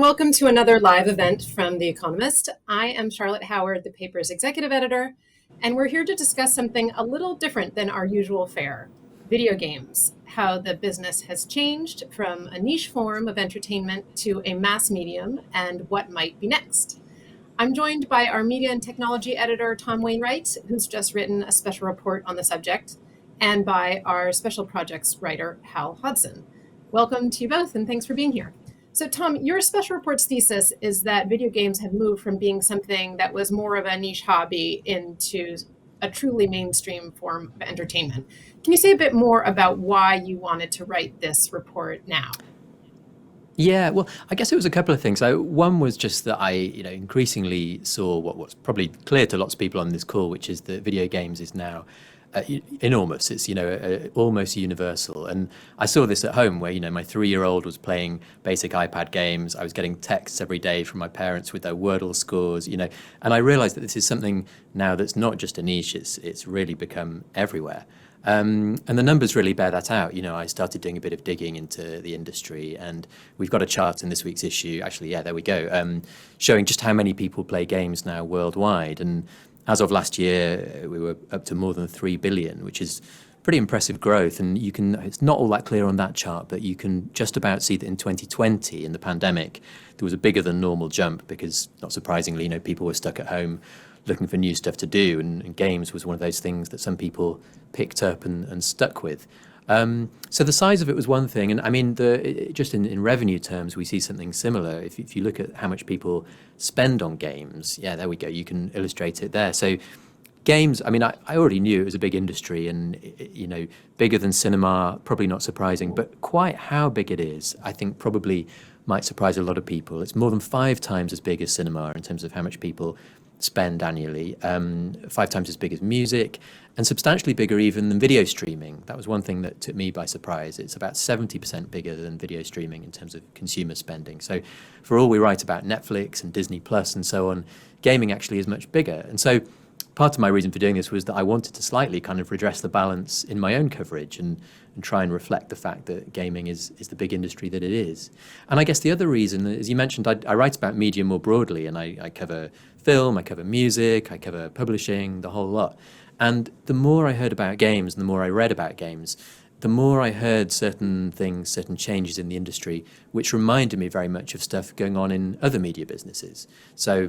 and welcome to another live event from The Economist. I am Charlotte Howard, the paper's executive editor, and we're here to discuss something a little different than our usual fare: video games, how the business has changed from a niche form of entertainment to a mass medium, and what might be next. I'm joined by our media and technology editor, Tom Wainwright, who's just written a special report on the subject, and by our special projects writer, Hal Hodson. Welcome to you both, and thanks for being here. So Tom, your special report's thesis is that video games have moved from being something that was more of a niche hobby into a truly mainstream form of entertainment. Can you say a bit more about why you wanted to write this report now? Yeah, well, I guess it was a couple of things. One was just that I, increasingly saw what's probably clear to lots of people on this call, which is that video games is now enormous. It's almost universal, and I saw this at home where my 3-year-old was playing basic iPad games. I was getting texts every day from my parents with their Wordle scores, and I realized that this is something now that's not just a niche. It's really become everywhere. And the numbers really bear that out. I started doing a bit of digging into the industry, and we've got a chart in this week's issue. Actually, yeah, there we go, showing just how many people play games now worldwide. And as of last year, we were up to more than 3 billion, which is pretty impressive growth. And it's not all that clear on that chart, but you can just about see that in 2020, in the pandemic, there was a bigger than normal jump because, not surprisingly, people were stuck at home looking for new stuff to do, and games was one of those things that some people picked up and stuck with. So the size of it was one thing, and I mean, just in revenue terms, we see something similar. If you look at how much people spend on games, yeah, there we go. You can illustrate it there. So games, I mean, I already knew it was a big industry, and bigger than cinema, probably not surprising, but quite how big it is, I think probably might surprise a lot of people. It's more than 5 times as big as cinema in terms of how much people spend annually, 5 times as big as music, and substantially bigger even than video streaming. That was one thing that took me by surprise. It's about 70% bigger than video streaming in terms of consumer spending. So for all we write about Netflix and Disney Plus and so on, gaming actually is much bigger. And so part of my reason for doing this was that I wanted to slightly kind of redress the balance in my own coverage and try and reflect the fact that gaming is the big industry that it is. And I guess the other reason, as you mentioned, I write about media more broadly, and I cover film, I cover music, I cover publishing, the whole lot. And the more I heard about games and the more I read about games, the more I heard certain things, certain changes in the industry, which reminded me very much of stuff going on in other media businesses. So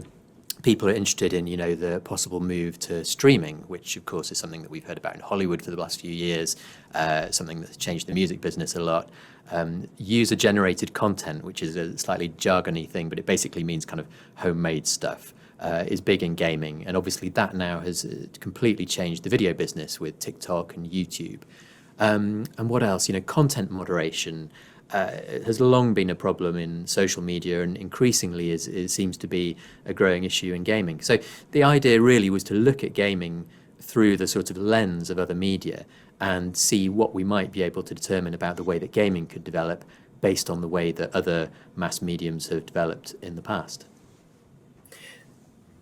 people are interested in, the possible move to streaming, which of course is something that we've heard about in Hollywood for the last few years, something that's changed the music business a lot. User-generated content, which is a slightly jargony thing, but it basically means kind of homemade stuff, is big in gaming. And obviously that now has completely changed the video business with TikTok and YouTube. And what else? Content moderation has long been a problem in social media, and increasingly it seems to be a growing issue in gaming. So the idea really was to look at gaming through the sort of lens of other media and see what we might be able to determine about the way that gaming could develop based on the way that other mass mediums have developed in the past.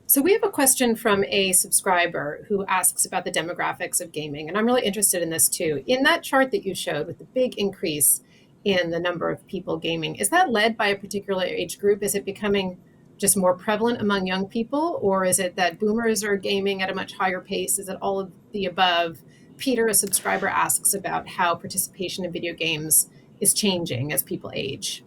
So we have a question from a subscriber who asks about the demographics of gaming, and I'm really interested in this too. In that chart that you showed with the big increase in the number of people gaming, is that led by a particular age group? Is it becoming just more prevalent among young people, or is it that boomers are gaming at a much higher pace? Is it all of the above? Peter, a subscriber, asks about how participation in video games is changing as people age.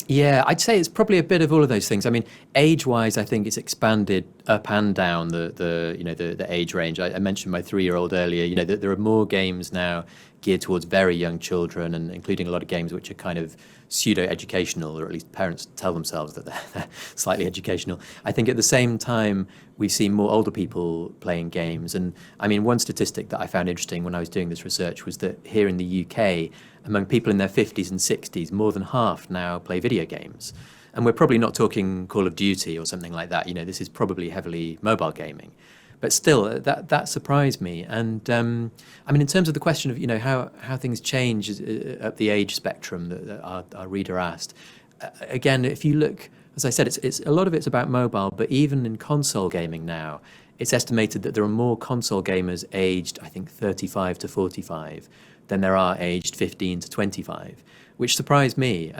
Yeah, I'd say it's probably a bit of all of those things. I mean, age-wise, I think it's expanded up and down the age range. I mentioned my 3-year-old earlier. That there are more games now geared towards very young children, and including a lot of games which are kind of pseudo-educational, or at least parents tell themselves that they're slightly educational. I think at the same time, we've seen more older people playing games. And I mean, one statistic that I found interesting when I was doing this research was that here in the UK, among people in their 50s and 60s, more than half now play video games. And we're probably not talking Call of Duty or something like that. This is probably heavily mobile gaming. But still, that surprised me. And I mean, in terms of the question of how things change up the age spectrum that our reader asked, again, if you look, as I said, it's a lot of it's about mobile, but even in console gaming now, it's estimated that there are more console gamers aged, I think, 35 to 45 than there are aged 15 to 25, which surprised me.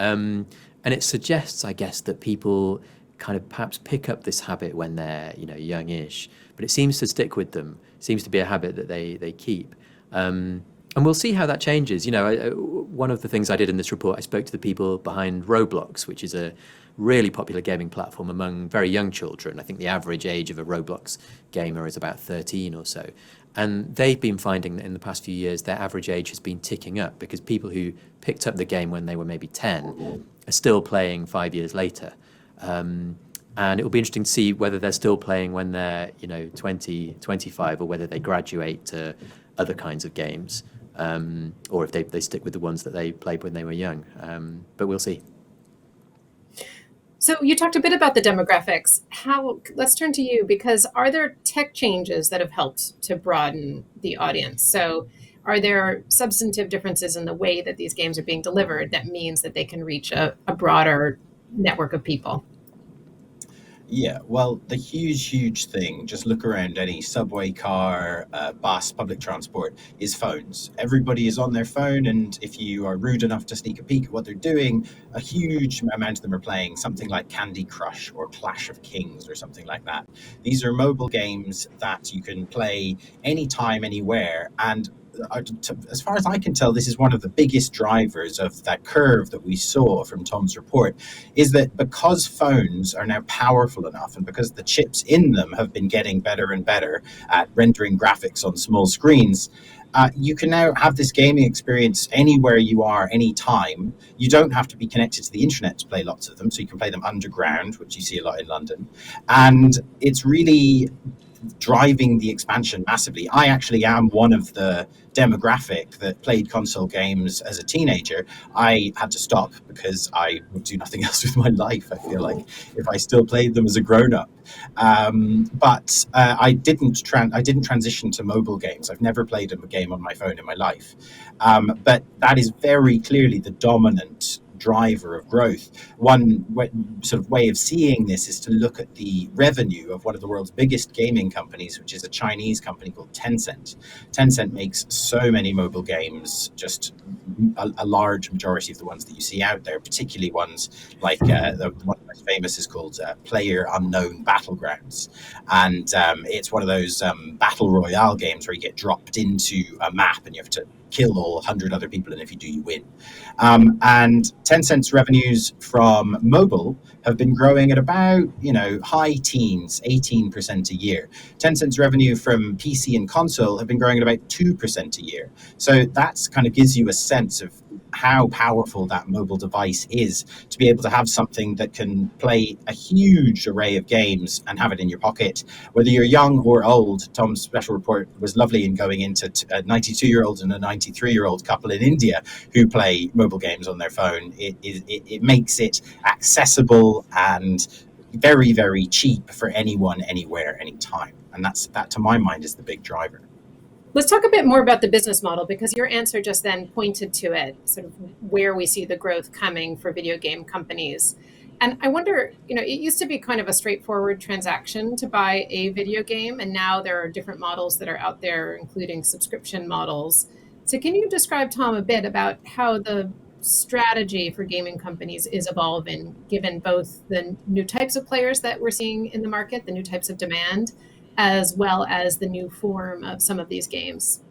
And it suggests, I guess, that people kind of perhaps pick up this habit when they're, youngish, but it seems to stick with them. It seems to be a habit that they keep. And we'll see how that changes. One of the things I did in this report, I spoke to the people behind Roblox, which is a really popular gaming platform among very young children. I think the average age of a Roblox gamer is about 13 or so. And they've been finding that in the past few years, their average age has been ticking up because people who picked up the game when they were maybe 10 are still playing 5 years later. And it will be interesting to see whether they're still playing when they're, 20, 25, or whether they graduate to other kinds of games, or if they stick with the ones that they played when they were young. But we'll see. So you talked a bit about the demographics. Let's turn to you, because are there tech changes that have helped to broaden the audience? So are there substantive differences in the way that these games are being delivered that means that they can reach a broader network of people? Yeah, well, the huge thing, just look around any subway car, bus, public transport, is phones. Everybody is on their phone, and if you are rude enough to sneak a peek at what they're doing, a huge amount of them are playing something like Candy Crush or Clash of Kings or something like that. These are mobile games that you can play anytime, anywhere, and as far as I can tell, this is one of the biggest drivers of that curve that we saw from Tom's report, is that because phones are now powerful enough and because the chips in them have been getting better and better at rendering graphics on small screens, you can now have this gaming experience anywhere you are, anytime. You don't have to be connected to the internet to play lots of them, so you can play them underground, which you see a lot in London. And it's really driving the expansion massively. I actually am one of the demographic that played console games as a teenager. I had to stop because I would do nothing else with my life, I feel like, if I still played them as a grown-up. But I didn't transition to mobile games. I've never played a game on my phone in my life. But that is very clearly the dominant driver of growth. One sort of way of seeing this is to look at the revenue of one of the world's biggest gaming companies, which is a Chinese company called Tencent. Tencent makes so many mobile games, just a large majority of the ones that you see out there, particularly ones like the one most famous is called Player Unknown Battlegrounds. And it's one of those battle royale games where you get dropped into a map and you have to kill all 100 other people, and if you do, you win. And Tencent's revenues from mobile have been growing at about, high teens, 18% a year. Tencent's revenue from PC and console have been growing at about 2% a year. So that's kind of gives you a sense of how powerful that mobile device is, to be able to have something that can play a huge array of games and have it in your pocket, whether you're young or old. Tom's special report was lovely in going into a 92-year-old and a 93-year-old couple in India who play mobile games on their phone. It makes it accessible and very, very cheap for anyone, anywhere, anytime. And that, to my mind, is the big driver. Let's talk a bit more about the business model, because your answer just then pointed to it, sort of where we see the growth coming for video game companies. And I wonder, it used to be kind of a straightforward transaction to buy a video game, and now there are different models that are out there, including subscription models. So can you describe, Tom, a bit about how the strategy for gaming companies is evolving, given both the new types of players that we're seeing in the market, the new types of demand, as well as the new form of some of these games?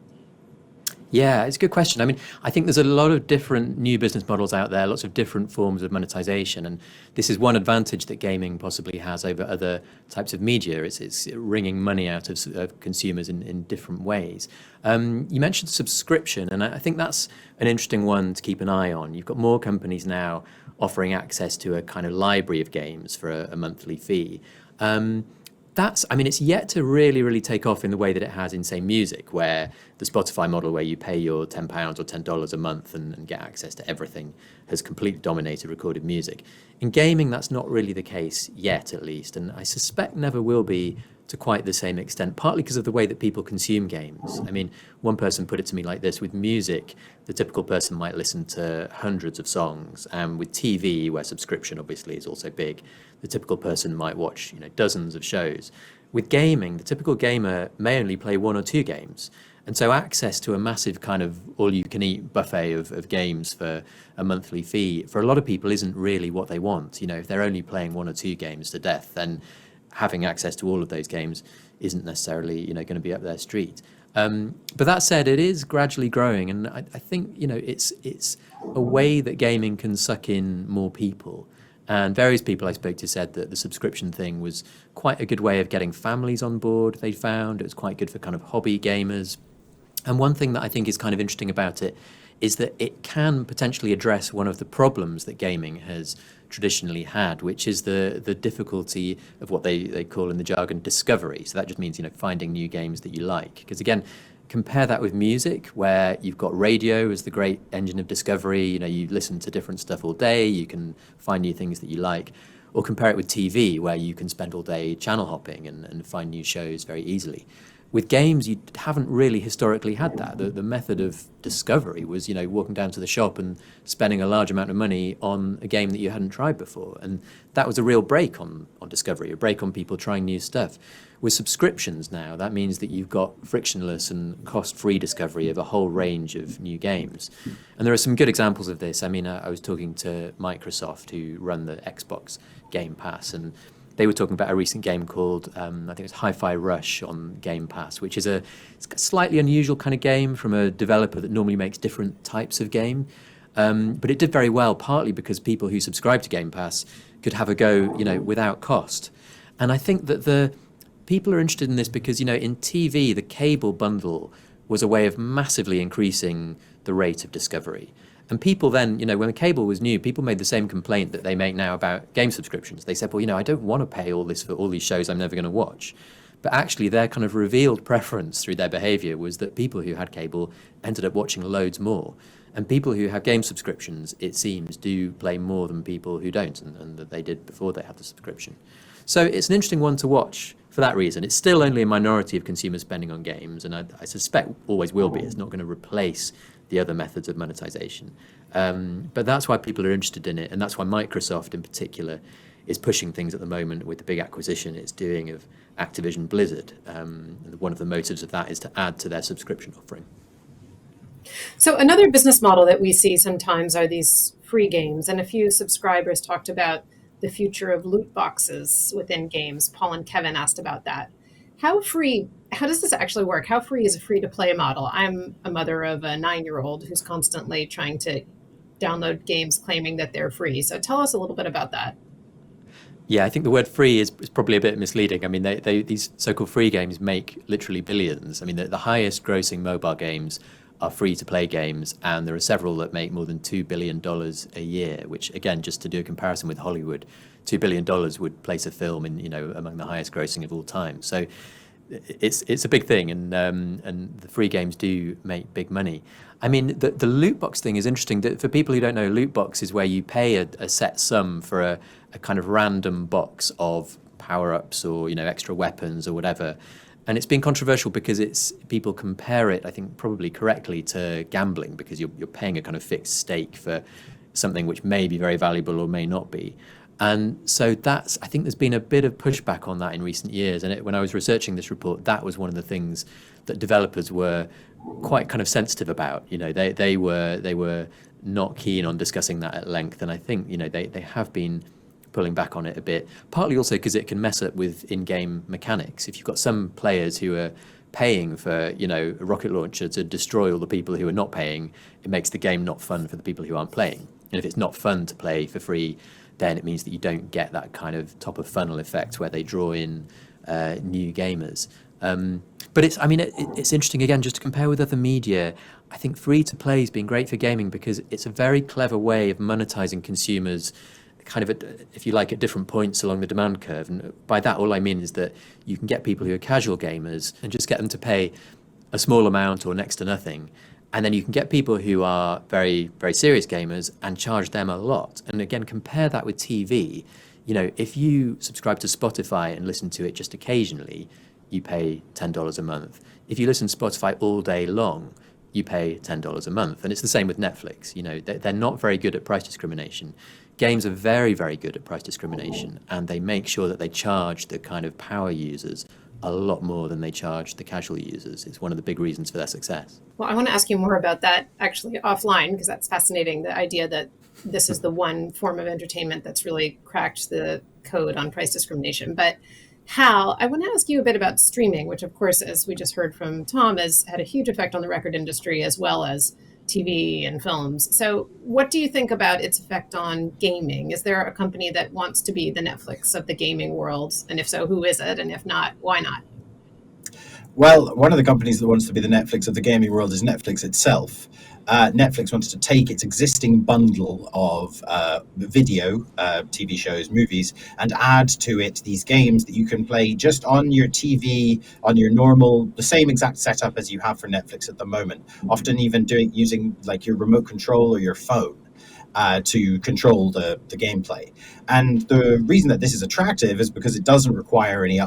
Yeah, it's a good question. I mean, I think there's a lot of different new business models out there, lots of different forms of monetization. And this is one advantage that gaming possibly has over other types of media. It's wringing money out of consumers in different ways. You mentioned subscription, and I think that's an interesting one to keep an eye on. You've got more companies now offering access to a kind of library of games for a monthly fee. It's yet to really take off in the way that it has in, say, music, where the Spotify model, where you pay your £10 or $10 a month and get access to everything, has completely dominated recorded music. In gaming, that's not really the case yet, at least, and I suspect never will be to quite the same extent, partly because of the way that people consume games. I mean, one person put it to me like this: with music, the typical person might listen to hundreds of songs, and with TV, where subscription obviously is also big, the typical person might watch, dozens of shows. With gaming, the typical gamer may only play one or two games, And so access to a massive kind of all-you-can-eat buffet of games for a monthly fee, for a lot of people, isn't really what they want. You know, if they're only playing one or two games to death, then having access to all of those games isn't necessarily, you know, going to be up their street. But that said, it is gradually growing, and I think, you know, it's a way that gaming can suck in more people. And various people I spoke to said that the subscription thing was quite a good way of getting families on board, they found. It was quite good for kind of hobby gamers. And one thing that I think is kind of interesting about it is that it can potentially address one of the problems that gaming has traditionally had, which is the difficulty of what they call in the jargon discovery. So that just means, you know, finding new games that you like. Because again, compare that with music, where you've got radio as the great engine of discovery. You know, you listen to different stuff all day, you can find new things that you like. Or compare it with TV, where you can spend all day channel hopping and find new shows very easily. With games, you haven't really historically had that. The method of discovery was, you know, walking down to the shop and spending a large amount of money on a game that you hadn't tried before. And that was a real break on discovery, a break on people trying new stuff. With subscriptions now, that means that you've got frictionless and cost-free discovery of a whole range of new games. And there are some good examples of this. I mean, I was talking to Microsoft, who run the Xbox Game Pass, and they were talking about a recent game called, I think it was Hi-Fi Rush on Game Pass, which is it's a slightly unusual kind of game from a developer that normally makes different types of game. But it did very well, partly because people who subscribe to Game Pass could have a go, you know, without cost. And I think that the people are interested in this because, you know, in TV, the cable bundle was a way of massively increasing the rate of discovery. And people then, you know, when the cable was new, people made the same complaint that they make now about game subscriptions. They said, well, you know, I don't want to pay all this for all these shows I'm never going to watch. But actually, their kind of revealed preference through their behavior was that people who had cable ended up watching loads more. And people who have game subscriptions, it seems, do play more than people who don't, and that they did before they had the subscription. So it's an interesting one to watch for that reason. It's still only a minority of consumers spending on games, and I suspect always will be. It's not going to replace the other methods of monetization. But that's why people are interested in it, and that's why Microsoft in particular is pushing things at the moment with the big acquisition it's doing of Activision Blizzard. And one of the motives of that is to add to their subscription offering. So another business model that we see sometimes are these free games, and a few subscribers talked about the future of loot boxes within games. Paul and Kevin asked about that. How does this actually work? How free is a free-to-play model? I'm a mother of a 9-year-old who's constantly trying to download games claiming that they're free. So tell us a little bit about that. Yeah, I think the word free is probably a bit misleading. I mean, these so-called free games make literally billions. I mean, the highest grossing mobile games are free-to-play games, and there are several that make more than $2 billion a year, which, again, just to do a comparison with Hollywood, $2 billion would place a film in, you know, among the highest grossing of all time. So it's a big thing, and the free games do make big money. I mean, the loot box thing is interesting. For people who don't know, loot box is where you pay a set sum for a kind of random box of power-ups or, you know, extra weapons or whatever. And it's been controversial because people compare it, I think, probably correctly to gambling, because you're paying a kind of fixed stake for something which may be very valuable or may not be. And so I think there's been a bit of pushback on that in recent years. And when I was researching this report, that was one of the things that developers were quite kind of sensitive about. You know, they were not keen on discussing that at length. And I think, you know, they have been pulling back on it a bit, partly also because it can mess up with in-game mechanics. If you've got some players who are paying for, you know, a rocket launcher to destroy all the people who are not paying, it makes the game not fun for the people who aren't playing. And if it's not fun to play for free, then it means that you don't get that kind of top of funnel effect where they draw in new gamers. But it's interesting, again, just to compare with other media. I think free to play has been great for gaming because it's a very clever way of monetizing consumers kind of, if you like, at different points along the demand curve. And by that, all I mean is that you can get people who are casual gamers and just get them to pay a small amount or next to nothing. And then you can get people who are very, very serious gamers and charge them a lot. And again, compare that with TV. You know, if you subscribe to Spotify and listen to it just occasionally, you pay $10 a month. If you listen to Spotify all day long, you pay $10 a month. And it's the same with Netflix. You know, they're not very good at price discrimination. Games are very, very good at price discrimination, and they make sure that they charge the kind of power users a lot more than they charge the casual users. It's one of the big reasons for their success. Well, I want to ask you more about that actually offline, because that's fascinating. The idea that this is the one form of entertainment that's really cracked the code on price discrimination. But Hal, I want to ask you a bit about streaming, which, of course, as we just heard from Tom, has had a huge effect on the record industry as well as TV and films. So, what do you think about its effect on gaming? Is there a company that wants to be the Netflix of the gaming world? And if so, who is it? And if not, why not? Well, one of the companies that wants to be the Netflix of the gaming world is Netflix itself. Netflix wants to take its existing bundle of video, TV shows, movies, and add to it these games that you can play just on your TV, on your normal, the same exact setup as you have for Netflix at the moment. Often even using like your remote control or your phone. To control the gameplay. And the reason that this is attractive is because it doesn't require any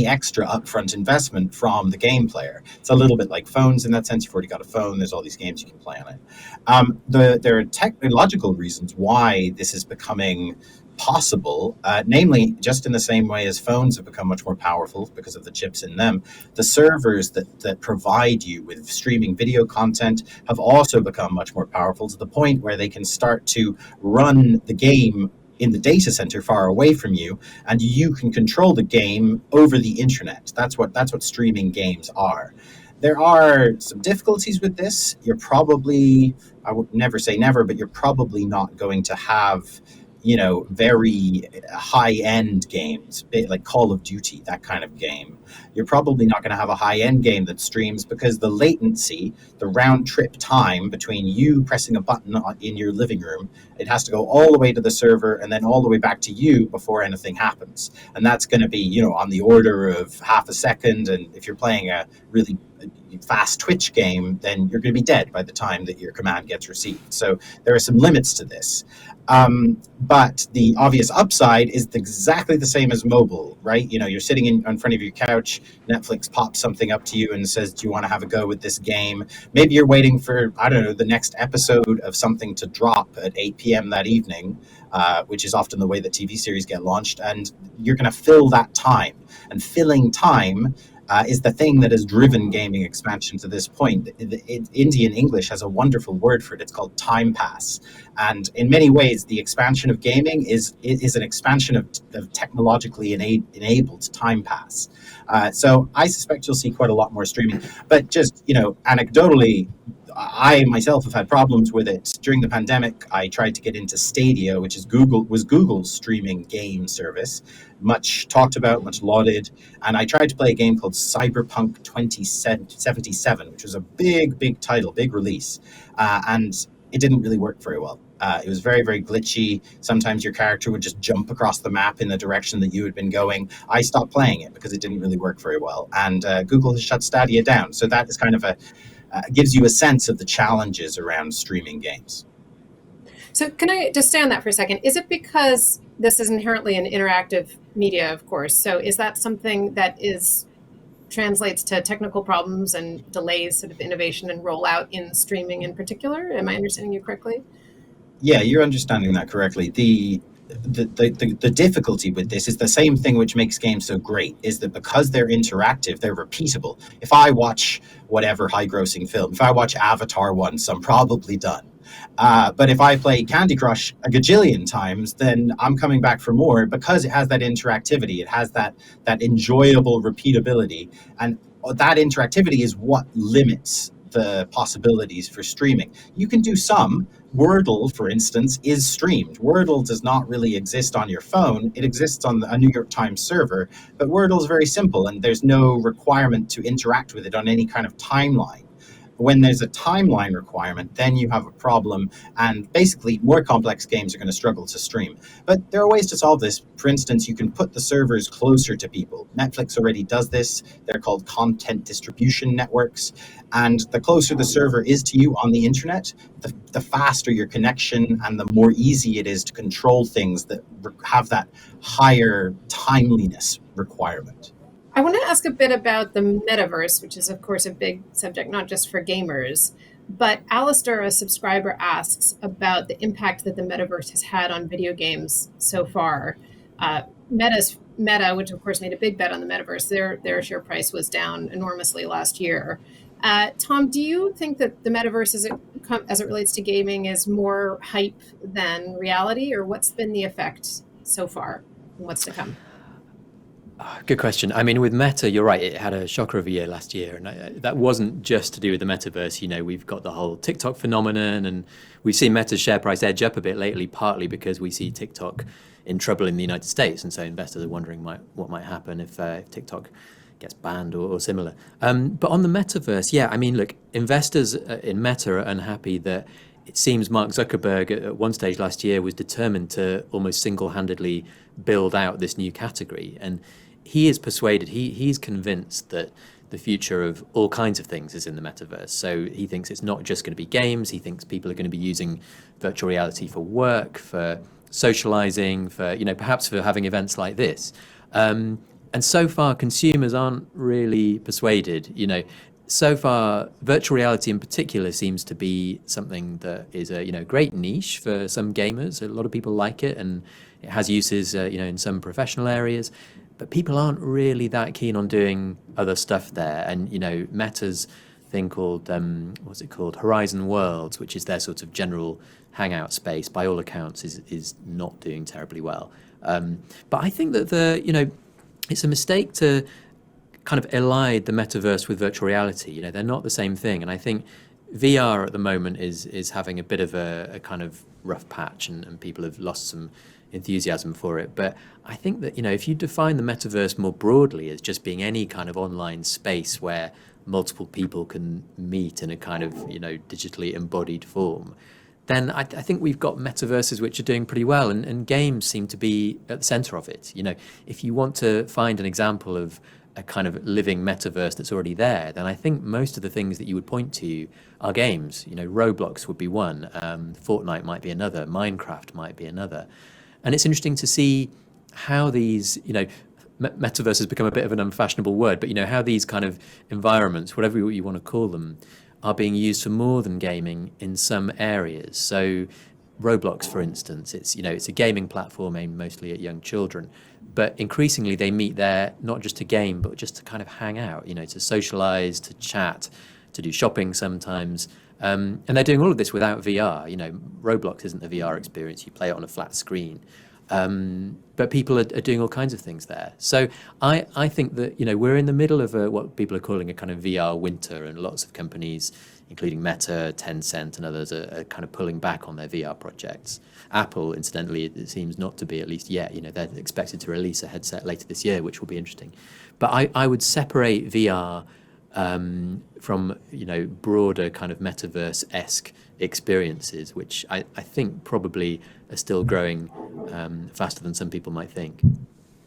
extra upfront investment from the game player. It's a little bit like phones in that sense. You've already got a phone. There's all these games you can play on it. There are technological reasons why this is becoming possible, namely just in the same way as phones have become much more powerful because of the chips in them. The servers that provide you with streaming video content have also become much more powerful, to the point where they can start to run the game in the data center far away from you, and you can control the game over the internet. That's what streaming games are. There are some difficulties with this. You're probably, I would never say never, but you're probably not going to have, very high-end games, like Call of Duty, that kind of game. You're probably not going to have a high-end game that streams, because the latency, the round-trip time between you pressing a button in your living room, it has to go all the way to the server and then all the way back to you before anything happens. And that's going to be, on the order of half a second. And if you're playing a really fast Twitch game, then you're going to be dead by the time that your command gets received. So there are some limits to this. But the obvious upside is exactly the same as mobile, right? You're sitting in front of your couch, Netflix pops something up to you and says, do you want to have a go with this game? Maybe you're waiting for, I don't know, the next episode of something to drop at 8 p.m. that evening, which is often the way that TV series get launched, and you're going to fill that time. And filling time is the thing that has driven gaming expansion to this point. Indian English has a wonderful word for it. It's called time pass. And in many ways, the expansion of gaming is an expansion of technologically enabled time pass. So I suspect you'll see quite a lot more streaming. But just, anecdotally, I myself have had problems with it. During the pandemic, I tried to get into Stadia, which is Google's streaming game service, much talked about, much lauded. And I tried to play a game called Cyberpunk 2077, which was a big title, big release. And it didn't really work very well. It was very, very glitchy. Sometimes your character would just jump across the map in the direction that you had been going. I stopped playing it because it didn't really work very well. And Google has shut Stadia down. So that is kind of gives you a sense of the challenges around streaming games. So can I just stay on that for a second? Is it because this is inherently an interactive media, of course? So is that something that translates to technical problems and delays sort of innovation and rollout in streaming in particular? Am I understanding you correctly? Yeah, you're understanding that correctly. The difficulty with this is the same thing which makes games so great, is that because they're interactive, they're repeatable. If I watch whatever high-grossing film, if I watch Avatar once, I'm probably done. But if I play Candy Crush a gajillion times, then I'm coming back for more, because it has that interactivity. It has that enjoyable repeatability. And that interactivity is what limits the possibilities for streaming. You can do some. Wordle, for instance, is streamed. Wordle does not really exist on your phone. It exists on a New York Times server, but Wordle is very simple, and there's no requirement to interact with it on any kind of timeline. When there's a timeline requirement, then you have a problem, and basically more complex games are going to struggle to stream. But there are ways to solve this. For instance, you can put the servers closer to people. Netflix already does this. They're called content distribution networks. And the closer the server is to you on the internet, the faster your connection and the more easy it is to control things that have that higher timeliness requirement. I want to ask a bit about the metaverse, which is, of course, a big subject, not just for gamers. But Alistair, a subscriber, asks about the impact that the metaverse has had on video games so far. Meta's Meta, which of course made a big bet on the metaverse, their share price was down enormously last year. Tom, do you think that the metaverse, as it relates to gaming, is more hype than reality, or what's been the effect so far, and what's to come? Good question. I mean, with Meta, you're right. It had a shocker of a year last year, and that wasn't just to do with the metaverse. You know, we've got the whole TikTok phenomenon, and we've seen Meta's share price edge up a bit lately, partly because we see TikTok in trouble in the United States, and so investors are wondering what might happen if TikTok gets banned or similar. But on the metaverse, yeah, I mean, look, investors in Meta are unhappy that it seems Mark Zuckerberg at one stage last year was determined to almost single-handedly build out this new category, and he is persuaded, he's convinced that the future of all kinds of things is in the metaverse. So he thinks it's not just going to be games. He thinks people are going to be using virtual reality for work, for socializing, for, you know, perhaps for having events like this. And so far, consumers aren't really persuaded. You know, so far, virtual reality in particular seems to be something that is a, you know, great niche for some gamers. A lot of people like it, and it has uses, you know, in some professional areas. But people aren't really that keen on doing other stuff there. And, you know, Meta's thing called, what's it called? Horizon Worlds, which is their sort of general hangout space, by all accounts, is not doing terribly well. But I think that you know, it's a mistake to kind of elide the metaverse with virtual reality. You know, they're not the same thing. And I think VR at the moment is having a bit of a kind of rough patch, and people have lost some enthusiasm for it. But I think that, you know, if you define the metaverse more broadly as just being any kind of online space where multiple people can meet in a kind of, you know, digitally embodied form, then I think we've got metaverses which are doing pretty well, and games seem to be at the center of it. You know, if you want to find an example of a kind of living metaverse that's already there, then I think most of the things that you would point to are games. You know, Roblox would be one, Fortnite might be another, Minecraft might be another. And it's interesting to see how these, you know, metaverse has become a bit of an unfashionable word, but, you know, how these kind of environments, whatever you want to call them, are being used for more than gaming in some areas. So Roblox, for instance, it's, you know, it's a gaming platform aimed mostly at young children, but increasingly they meet there not just to game, but just to kind of hang out, you know, to socialize, to chat, to do shopping sometimes. And they're doing all of this without VR. You know, Roblox isn't a VR experience. You play it on a flat screen. But people are doing all kinds of things there. So I think that, you know, we're in the middle of what people are calling a kind of VR winter, and lots of companies, including Meta, Tencent, and others, are kind of pulling back on their VR projects. Apple, incidentally, it seems not to be, at least yet. You know, they're expected to release a headset later this year, which will be interesting. But I would separate VR from, you know, broader kind of metaverse-esque experiences, which I think probably are still growing faster than some people might think.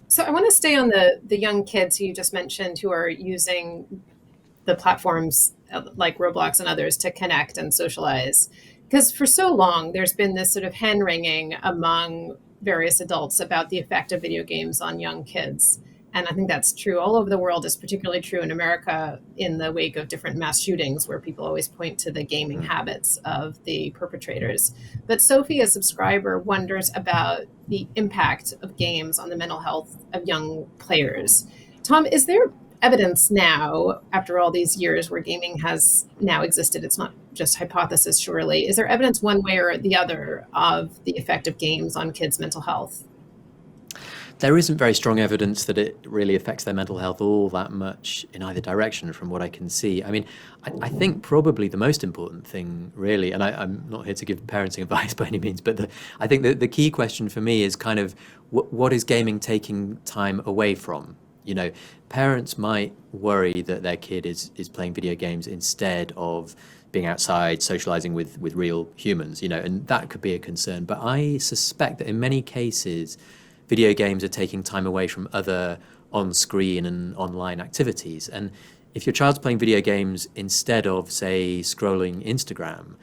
So I want to stay on the young kids who you just mentioned, who are using the platforms like Roblox and others to connect and socialize. Because for so long, there's been this sort of hand-wringing among various adults about the effect of video games on young kids. And I think that's true all over the world. It's particularly true in America in the wake of different mass shootings, where people always point to the gaming habits of the perpetrators. But Sophie, a subscriber, wonders about the impact of games on the mental health of young players. Tom, is there evidence now, after all these years where gaming has now existed, it's not just hypothesis, surely, is there evidence one way or the other of the effect of games on kids' mental health? There isn't very strong evidence that it really affects their mental health all that much in either direction, from what I can see. I mean, I think probably the most important thing, really, and I'm not here to give parenting advice by any means, but I think the key question for me is kind of what is gaming taking time away from? You know, parents might worry that their kid is playing video games instead of being outside, socializing with real humans, you know, and that could be a concern. But I suspect that in many cases, video games are taking time away from other on-screen and online activities. And if your child's playing video games instead of, say, scrolling Instagram,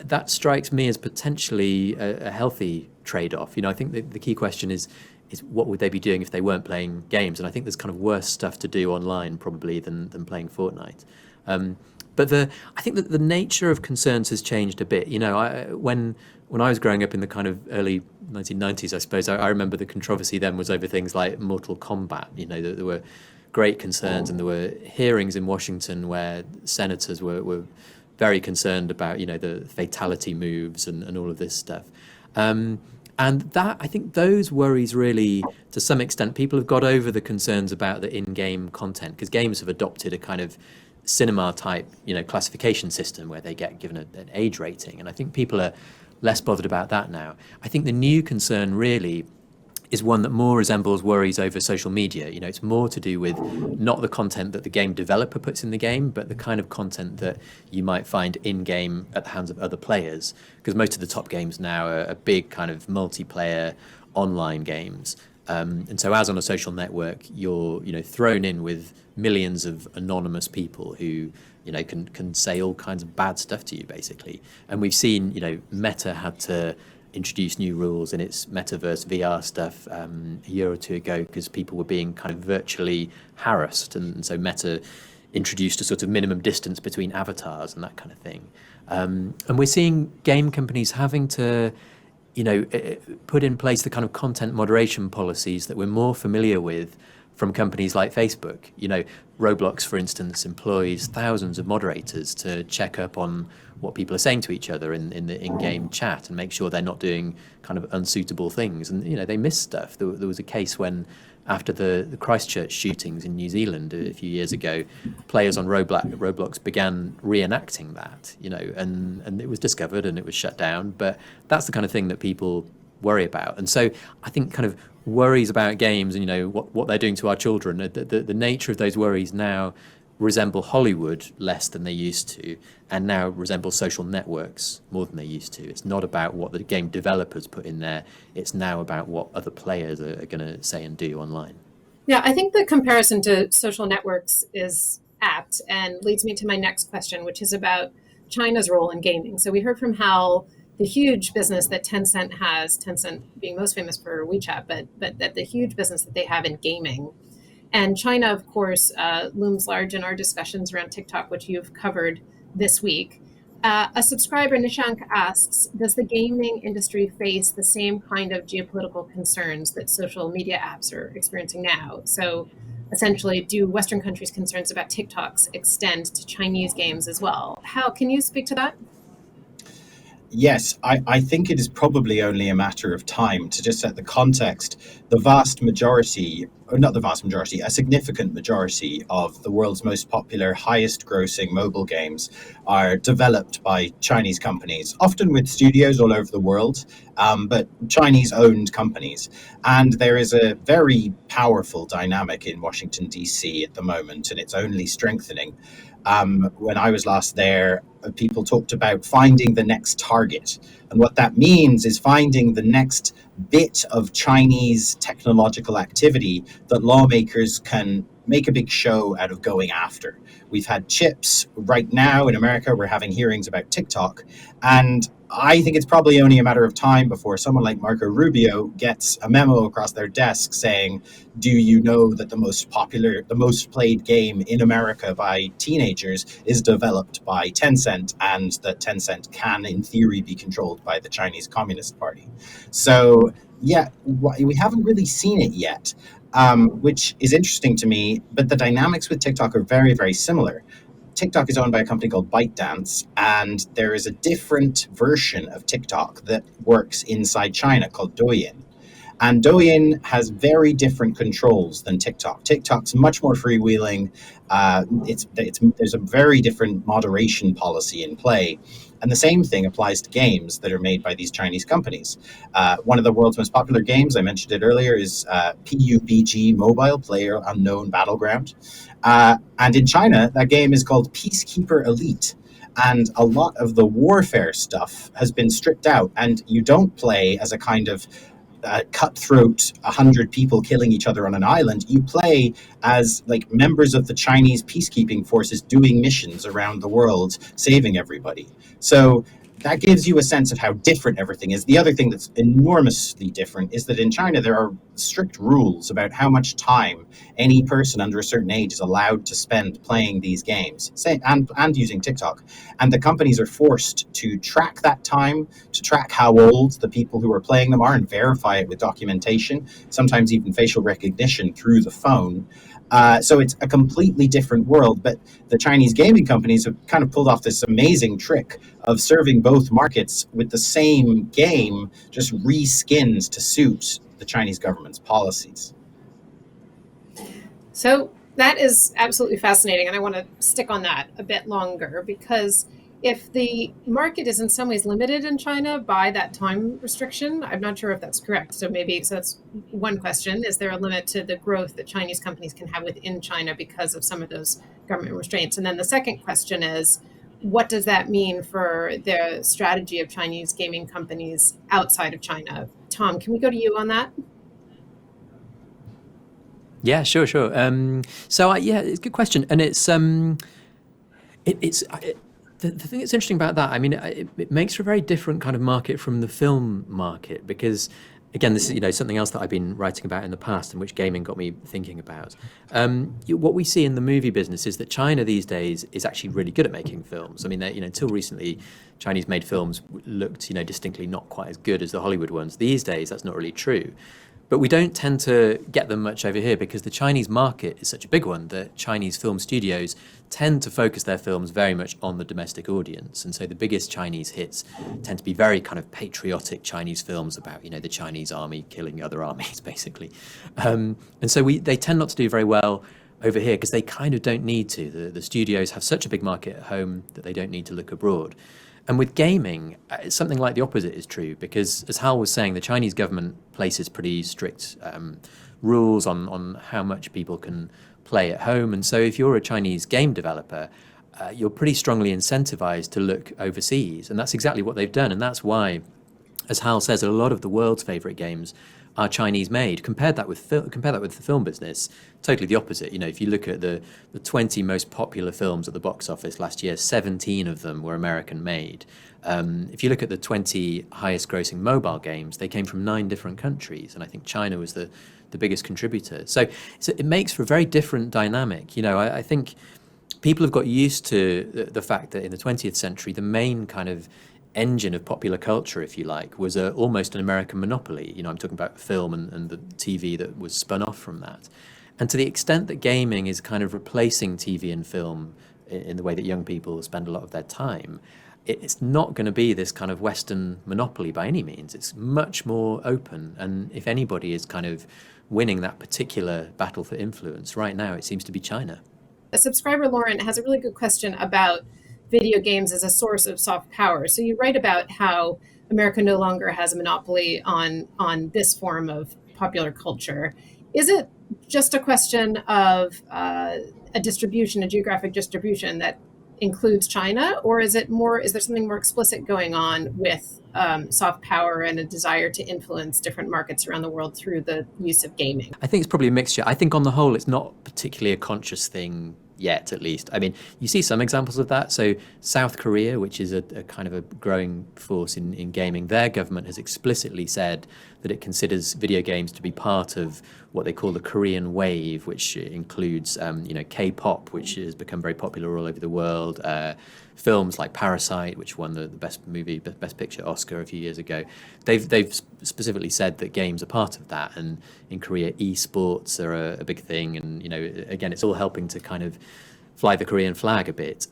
that strikes me as potentially a healthy trade-off. You know, I think the key question is what would they be doing if they weren't playing games? And I think there's kind of worse stuff to do online probably than playing Fortnite. But I think that the nature of concerns has changed a bit. When I was growing up in the kind of early 1990s, I suppose, I remember the controversy then was over things like Mortal Kombat. There were great concerns, and there were hearings in Washington where senators were very concerned about, the fatality moves and all of this stuff. And that, I think those worries really, to some extent, people have got over the concerns about the in-game content, because games have adopted a kind of cinema type, classification system where they get given an age rating. And I think people are less bothered about that now. I think the new concern really is one that more resembles worries over social media. It's more to do with not the content that the game developer puts in the game, but the kind of content that you might find in-game at the hands of other players. Because most of the top games now are big kind of multiplayer online games. And so as on a social network, you're thrown in with millions of anonymous people who can say all kinds of bad stuff to you, basically. And we've seen Meta had to introduce new rules in its metaverse VR stuff a year or two ago because people were being kind of virtually harassed, and so Meta introduced a sort of minimum distance between avatars and that kind of thing. And we're seeing game companies having to put in place the kind of content moderation policies that we're more familiar with from companies like Facebook. Roblox, for instance, employs thousands of moderators to check up on what people are saying to each other in the in-game chat and make sure they're not doing kind of unsuitable things. And, they miss stuff. There was a case when, after the Christchurch shootings in New Zealand a few years ago, players on Roblox began reenacting that, and it was discovered and it was shut down. But that's the kind of thing that people worry about. And so I think kind of worries about games and, what they're doing to our children, the nature of those worries now resemble Hollywood less than they used to, and now resemble social networks more than they used to. It's not about what the game developers put in there. It's now about what other players are going to say and do online. Yeah, I think the comparison to social networks is apt and leads me to my next question, which is about China's role in gaming. So we heard from Hal the huge business that Tencent has, Tencent being most famous for WeChat, but that the huge business that they have in gaming. And China, of course, looms large in our discussions around TikTok, which you've covered this week. A subscriber, Nishank, asks, does the gaming industry face the same kind of geopolitical concerns that social media apps are experiencing now? So essentially, do Western countries' concerns about TikToks extend to Chinese games as well? How can you speak to that? Yes, I think it is probably only a matter of time. To just set the context, the vast majority, or not the vast majority, a significant majority of the world's most popular, highest grossing mobile games are developed by Chinese companies, often with studios all over the world, but Chinese owned companies. And there is a very powerful dynamic in Washington, D.C. at the moment, and it's only strengthening. When I was last there, people talked about finding the next target. And what that means is finding the next bit of Chinese technological activity that lawmakers can make a big show out of going after. We've had chips. Right now in America, we're having hearings about TikTok. And I think it's probably only a matter of time before someone like Marco Rubio gets a memo across their desk saying, do you know that the most popular, the most played game in America by teenagers is developed by Tencent, and that Tencent can, in theory, be controlled by the Chinese Communist Party. So, yeah, we haven't really seen it yet, which is interesting to me, but the dynamics with TikTok are very, very similar. TikTok is owned by a company called ByteDance, and there is a different version of TikTok that works inside China called Douyin. And Douyin has very different controls than TikTok. TikTok's much more freewheeling. There's a very different moderation policy in play. And the same thing applies to games that are made by these Chinese companies. One of the world's most popular games, I mentioned it earlier, is PUBG Mobile, Player Unknown Battleground. And in China, that game is called Peacekeeper Elite. And a lot of the warfare stuff has been stripped out. And you don't play as a kind of cutthroat 100 people killing each other on an island. You play as like members of the Chinese peacekeeping forces doing missions around the world, saving everybody. So that gives you a sense of how different everything is. The other thing that's enormously different is that in China, there are strict rules about how much time any person under a certain age is allowed to spend playing these games, and using TikTok. And the companies are forced to track that time, to track how old the people who are playing them are, and verify it with documentation, sometimes even facial recognition through the phone. So it's a completely different world. But the Chinese gaming companies have kind of pulled off this amazing trick of serving both markets with the same game, just reskinned to suit the Chinese government's policies. So that is absolutely fascinating. And I want to stick on that a bit longer, because if the market is in some ways limited in China by that time restriction, I'm not sure if that's correct. So that's one question. Is there a limit to the growth that Chinese companies can have within China because of some of those government restraints? And then the second question is, what does that mean for the strategy of Chinese gaming companies outside of China? Tom, can we go to you on that? Yeah, sure. Yeah, it's a good question, and the thing that's interesting about that. I mean, it makes for a very different kind of market from the film market, because again, this is something else that I've been writing about in the past, and which gaming got me thinking about. What we see in the movie business is that China these days is actually really good at making films. I mean, until recently, Chinese made films looked distinctly not quite as good as the Hollywood ones. These days, that's not really true. But we don't tend to get them much over here, because the Chinese market is such a big one that Chinese film studios tend to focus their films very much on the domestic audience. And so the biggest Chinese hits tend to be very kind of patriotic Chinese films about, the Chinese army killing other armies, basically. And so they tend not to do very well over here, because they kind of don't need to. The studios have such a big market at home that they don't need to look abroad. And with gaming, something like the opposite is true, because, as Hal was saying, the Chinese government places pretty strict rules on how much people can play at home. And so if you're a Chinese game developer, you're pretty strongly incentivized to look overseas. And that's exactly what they've done. And that's why, as Hal says, a lot of the world's favorite games are Chinese made. Compare that with the film business, totally the opposite. If you look at the 20 most popular films at the box office last year, 17 of them were American made. If you look at the 20 highest grossing mobile games, they came from 9 different countries, and I think China was the biggest contributor. So it makes for a very different dynamic. I think people have got used to the fact that in the 20th century, the main kind of engine of popular culture, if you like, was almost an American monopoly. I'm talking about film and the TV that was spun off from that. And to the extent that gaming is kind of replacing TV and film in the way that young people spend a lot of their time, it's not going to be this kind of Western monopoly by any means. It's much more open. And if anybody is kind of winning that particular battle for influence right now, it seems to be China. A subscriber, Lauren, has a really good question about video games as a source of soft power. So you write about how America no longer has a monopoly on this form of popular culture. Is it just a question of a geographic distribution that includes China, or is there something more explicit going on with soft power and a desire to influence different markets around the world through the use of gaming? I think it's probably a mixture. I think on the whole, it's not particularly a conscious thing yet, at least. I mean, you see some examples of that. So South Korea, which is a kind of a growing force in gaming, their government has explicitly said that it considers video games to be part of what they call the Korean wave, which includes, K-pop, which has become very popular all over the world, films like Parasite, which won the best picture Oscar a few years ago. They've specifically said that games are part of that, and in Korea, esports are a big thing, and again, it's all helping to kind of fly the Korean flag a bit.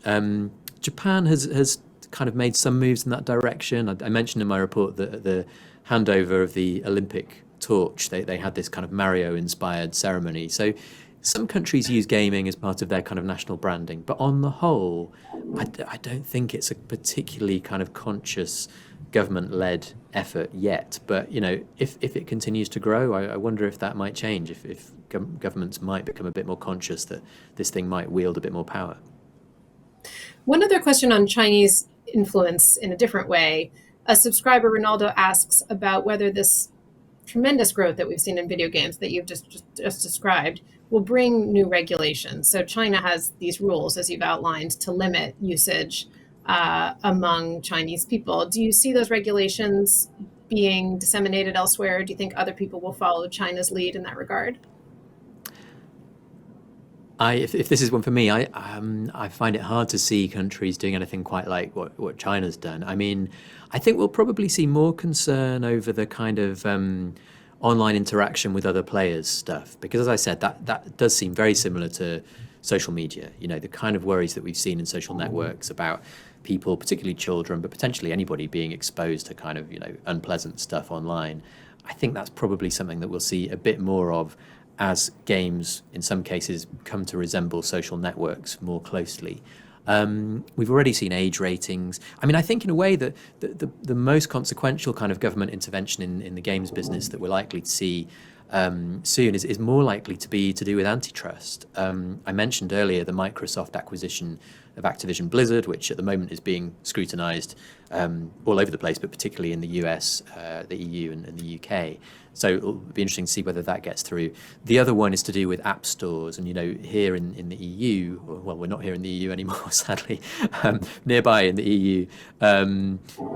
Japan has kind of made some moves in that direction. I mentioned in my report that the handover of the Olympic torch, they had this kind of Mario-inspired ceremony. So some countries use gaming as part of their kind of national branding, but on the whole, I don't think it's a particularly kind of conscious government-led effort yet. But if it continues to grow, I wonder if that might change. If governments might become a bit more conscious that this thing might wield a bit more power. One other question on Chinese influence in a different way. A subscriber, Ronaldo, asks about whether this tremendous growth that we've seen in video games that you've just described will bring new regulations. So China has these rules, as you've outlined, to limit usage among Chinese people. Do you see those regulations being disseminated elsewhere? Do you think other people will follow China's lead in that regard? If this is one for me, I find it hard to see countries doing anything quite like what China's done. I mean, I think we'll probably see more concern over the kind of online interaction with other players stuff, because as I said, that does seem very similar to social media. You know, the kind of worries that we've seen in social networks about people, particularly children, but potentially anybody being exposed to kind of, you know, unpleasant stuff online. I think that's probably something that we'll see a bit more of as games, in some cases, come to resemble social networks more closely. We've already seen age ratings. I mean, I think in a way that the most consequential kind of government intervention in the games business that we're likely to see soon is more likely to be to do with antitrust. I mentioned earlier the Microsoft acquisition of Activision Blizzard, which at the moment is being scrutinized all over the place, but particularly in the US, the EU, and the UK. So it'll be interesting to see whether that gets through. The other one is to do with app stores. And, you know, here in the EU, well, we're not here in the EU anymore, sadly, nearby in the EU,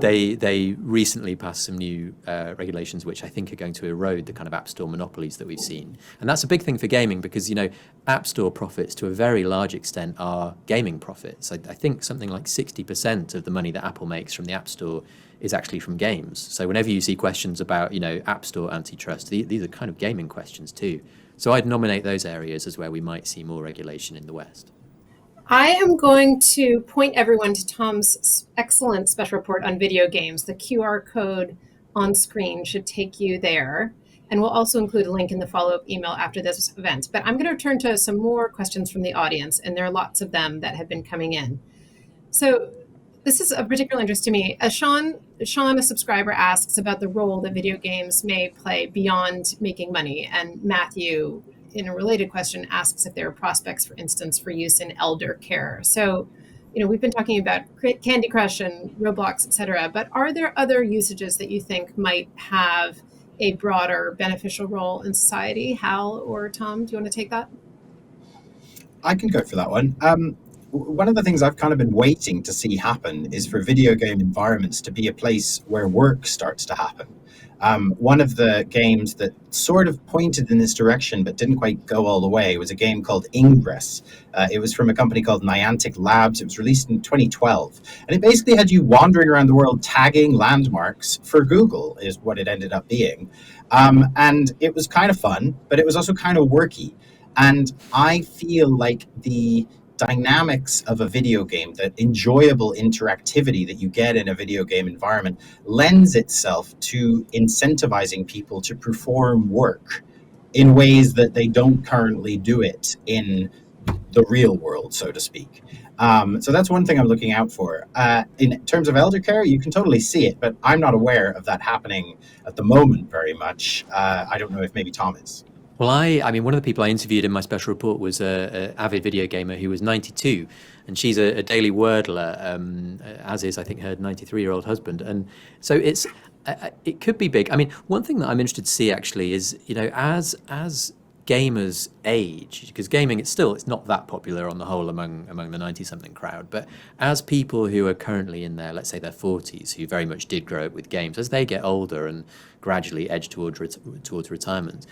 they recently passed some new regulations which I think are going to erode the kind of app store monopolies that we've seen. And that's a big thing for gaming because, you know, app store profits to a very large extent are gaming profits. I think something like 60% of the money that Apple makes from the app store is actually from games. So whenever you see questions about, you know, app store antitrust, these are kind of gaming questions too. So I'd nominate those areas as where we might see more regulation in the West. I am going to point everyone to Tom's excellent special report on video games. The QR code on screen should take you there. And we'll also include a link in the follow-up email after this event. But I'm going to turn to some more questions from the audience, and there are lots of them that have been coming in. So this is of particular interest to me. Sean, a subscriber, asks about the role that video games may play beyond making money. And Matthew, in a related question, asks if there are prospects, for instance, for use in elder care. So, you know, we've been talking about Candy Crush and Roblox, et cetera, but are there other usages that you think might have a broader beneficial role in society? Hal or Tom, do you want to take that? I can go for that one. One of the things I've kind of been waiting to see happen is for video game environments to be a place where work starts to happen. One of the games that sort of pointed in this direction but didn't quite go all the way was a game called Ingress. It was from a company called Niantic Labs. It was released in 2012. And it basically had you wandering around the world tagging landmarks for Google, is what it ended up being. And it was kind of fun, but it was also kind of worky. And I feel like the dynamics of a video game, that enjoyable interactivity that you get in a video game environment, lends itself to incentivizing people to perform work in ways that they don't currently do it in the real world, so to speak. So that's one thing I'm looking out for. In terms of elder care, you can totally see it, but I'm not aware of that happening at the moment very much. I don't know if maybe Tom is. Well, I mean, one of the people I interviewed in my special report was an avid video gamer who was 92, and she's a daily wordler, as is, I think, her 93-year-old husband. And so it could be big. I mean, one thing that I'm interested to see actually is, you know, as gamers age, because gaming it's not that popular on the whole among the 90-something crowd, but as people who are currently in their, let's say, their 40s, who very much did grow up with games, as they get older and gradually edge towards retirement,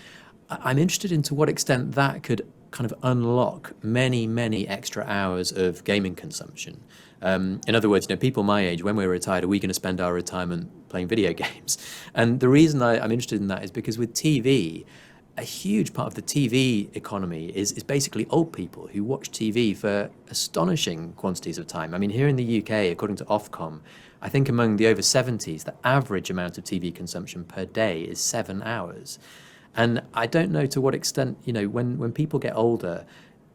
I'm interested in to what extent that could kind of unlock many, many extra hours of gaming consumption. In other words, you know, people my age, when we're retired, are we going to spend our retirement playing video games? And the reason I'm interested in that is because with TV, a huge part of the TV economy is basically old people who watch TV for astonishing quantities of time. I mean, here in the UK, according to Ofcom, I think among the over 70s, the average amount of TV consumption per day is 7 hours. And I don't know to what extent, you know, when people get older,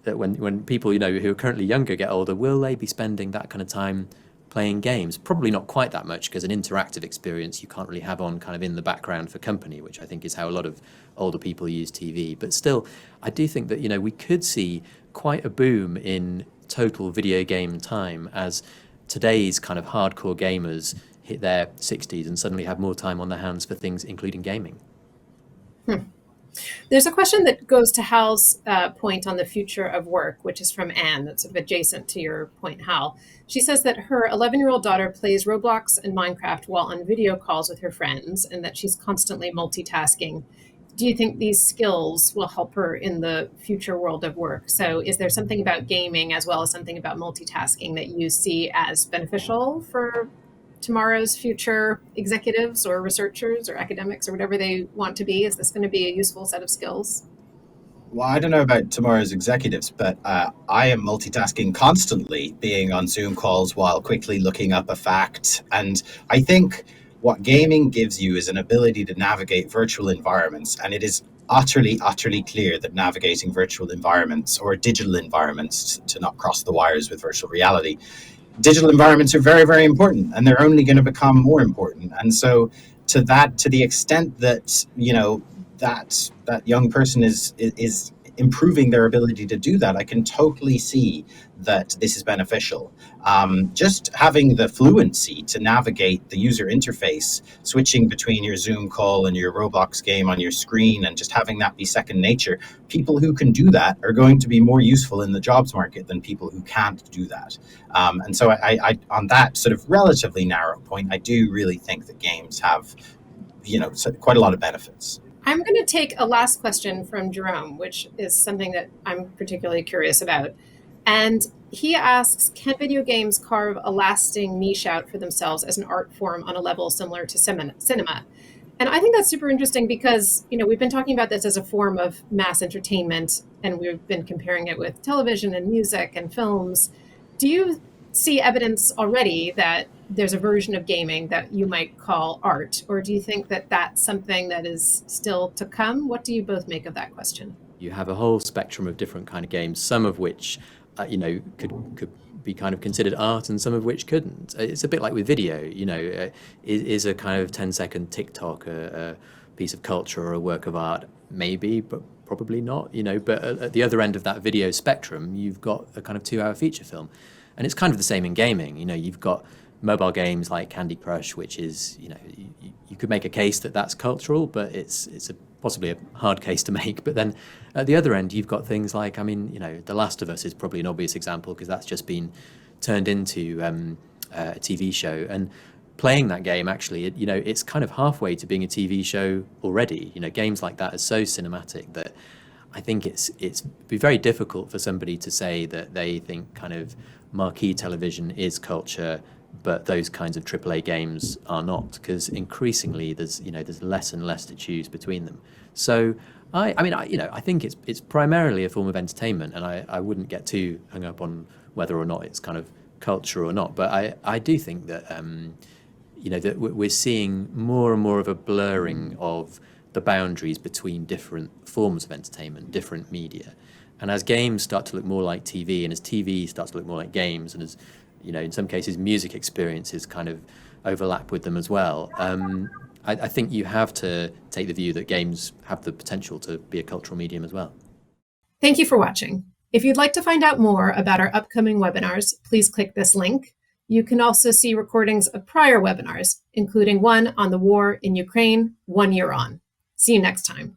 that when people, you know, who are currently younger get older, will they be spending that kind of time playing games? Probably not quite that much, because an interactive experience you can't really have on kind of in the background for company, which I think is how a lot of older people use TV. But still, I do think that, you know, we could see quite a boom in total video game time as today's kind of hardcore gamers hit their 60s and suddenly have more time on their hands for things, including gaming. There's a question that goes to Hal's point on the future of work, which is from Anne, that's sort of adjacent to your point, Hal. She says that her 11-year-old daughter plays Roblox and Minecraft while on video calls with her friends, and that she's constantly multitasking. Do you think these skills will help her in the future world of work? So is there something about gaming as well as something about multitasking that you see as beneficial for tomorrow's future executives or researchers or academics or whatever they want to be? Is this going to be a useful set of skills? Well, I don't know about tomorrow's executives, but I am multitasking constantly, being on Zoom calls while quickly looking up a fact. And I think what gaming gives you is an ability to navigate virtual environments. And it is utterly, utterly clear that navigating virtual environments or digital environments, to not cross the wires with virtual reality, digital environments are very, very important, and they're only going to become more important. And so to the extent that, that young person is improving their ability to do that, I can totally see that this is beneficial. Just having the fluency to navigate the user interface, switching between your Zoom call and your Roblox game on your screen, and just having that be second nature. People who can do that are going to be more useful in the jobs market than people who can't do that. And so I on that sort of relatively narrow point, I do really think that games have, quite a lot of benefits. I'm going to take a last question from Jerome, which is something that I'm particularly curious about. And he asks, can video games carve a lasting niche out for themselves as an art form on a level similar to cinema? And I think that's super interesting because, we've been talking about this as a form of mass entertainment, and we've been comparing it with television and music and films. Do you see evidence already that there's a version of gaming that you might call art, or do you think that that's something that is still to come? What do you both make of that question? You have a whole spectrum of different kind of games, some of which, could be kind of considered art, and some of which couldn't. It's a bit like with video. Is a kind of 10-second TikTok a piece of culture or a work of art? Maybe, but probably not. But at the other end of that video spectrum, you've got a kind of 2-hour feature film, and it's kind of the same in gaming. You've got mobile games like Candy Crush, which is, you could make a case that that's cultural, but it's possibly a hard case to make. But then at the other end, you've got things like, The Last of Us is probably an obvious example because that's just been turned into a TV show. And playing that game, actually, it's kind of halfway to being a TV show already. Games like that are so cinematic that I think it's be very difficult for somebody to say that they think kind of marquee television is culture, but those kinds of AAA games are not, because increasingly there's less and less to choose between them. So I think it's primarily a form of entertainment, and I wouldn't get too hung up on whether or not it's kind of culture or not. But I do think that that we're seeing more and more of a blurring of the boundaries between different forms of entertainment, different media. And as games start to look more like TV, and as TV starts to look more like games, and as in some cases, music experiences kind of overlap with them as well. I think you have to take the view that games have the potential to be a cultural medium as well. Thank you for watching. If you'd like to find out more about our upcoming webinars, please click this link. You can also see recordings of prior webinars, including one on the war in Ukraine 1 year on. See you next time.